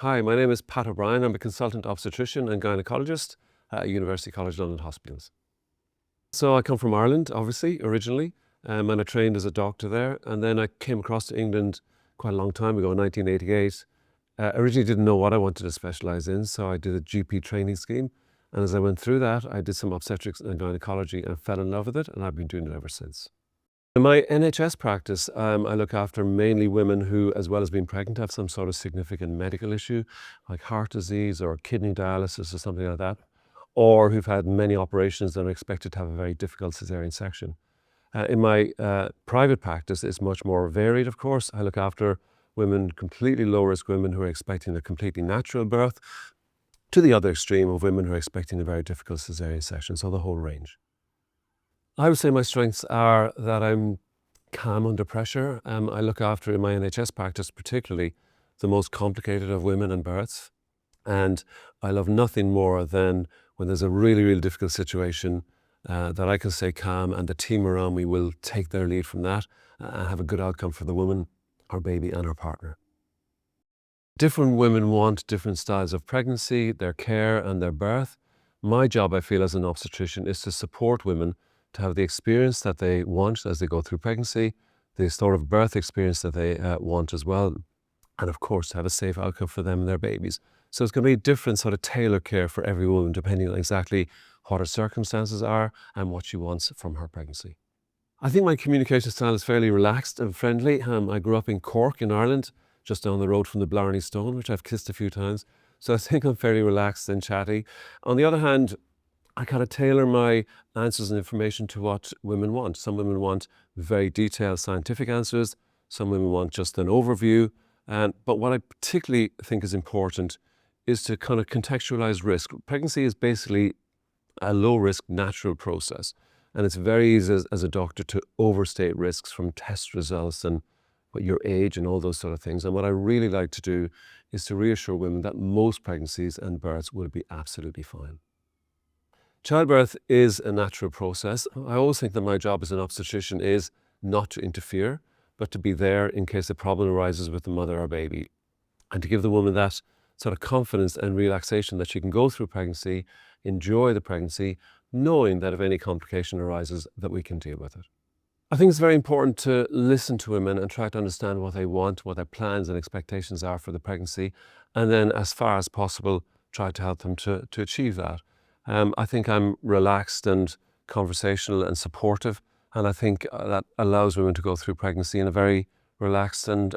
Hi, my name is Pat O'Brien. I'm a consultant obstetrician and gynaecologist at University College London Hospitals. So I come from Ireland, obviously, originally, and I trained as a doctor there. And then I came across to England quite a long time ago, in 1988. Originally didn't know what I wanted to specialise in, so I did a GP training scheme. And as I went through that, I did some obstetrics and gynaecology and fell in love with it, and I've been doing it ever since. In my NHS practice, I look after mainly women who, as well as being pregnant, have some sort of significant medical issue, like heart disease or kidney dialysis or something like that, or who've had many operations and are expected to have a very difficult cesarean section. In my private practice, it's much more varied, of course. I look after women, completely low-risk women who are expecting a completely natural birth, to the other extreme of women who are expecting a very difficult cesarean section, so the whole range. I would say my strengths are that I'm calm under pressure. I look after, in my NHS practice particularly, the most complicated of women and births. And I love nothing more than when there's a really, really difficult situation that I can stay calm and the team around me will take their lead from that and have a good outcome for the woman, her baby and her partner. Different women want different styles of pregnancy, their care and their birth. My job, I feel, as an obstetrician is to support women to have the experience that they want as they go through pregnancy, the sort of birth experience that they want as well, and of course to have a safe outcome for them and their babies. So it's going to be different sort of tailored care for every woman depending on exactly what her circumstances are and what she wants from her pregnancy. I think my communication style is fairly relaxed and friendly. I grew up in Cork in Ireland, just down the road from the Blarney Stone, which I've kissed a few times. So I think I'm fairly relaxed and chatty. On the other hand, I kind of tailor my answers and information to what women want. Some women want very detailed scientific answers. Some women want just an overview. But what I particularly think is important is to kind of contextualize risk. Pregnancy is basically a low-risk natural process. And it's very easy as a doctor to overstate risks from test results and your age and all those sort of things. And what I really like to do is to reassure women that most pregnancies and births will be absolutely fine. Childbirth is a natural process. I always think that my job as an obstetrician is not to interfere, but to be there in case a problem arises with the mother or baby, and to give the woman that sort of confidence and relaxation that she can go through pregnancy, enjoy the pregnancy, knowing that if any complication arises, that we can deal with it. I think it's very important to listen to women and try to understand what they want, what their plans and expectations are for the pregnancy, and then as far as possible, try to help them to achieve that. I think I'm relaxed and conversational and supportive, and I think that allows women to go through pregnancy in a very relaxed and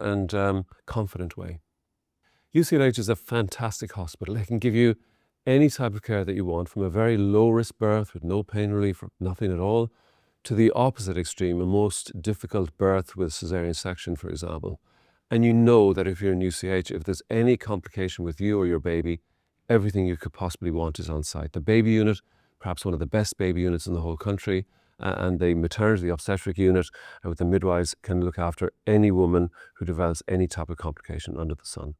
confident way. UCLH is a fantastic hospital. It can give you any type of care that you want, from a very low-risk birth with no pain relief or nothing at all, to the opposite extreme, a most difficult birth with cesarean section, for example. And you know that if you're in UCH, if there's any complication with you or your baby, everything you could possibly want is on site. The baby unit, perhaps one of the best baby units in the whole country, and the maternity obstetric unit with the midwives can look after any woman who develops any type of complication under the sun.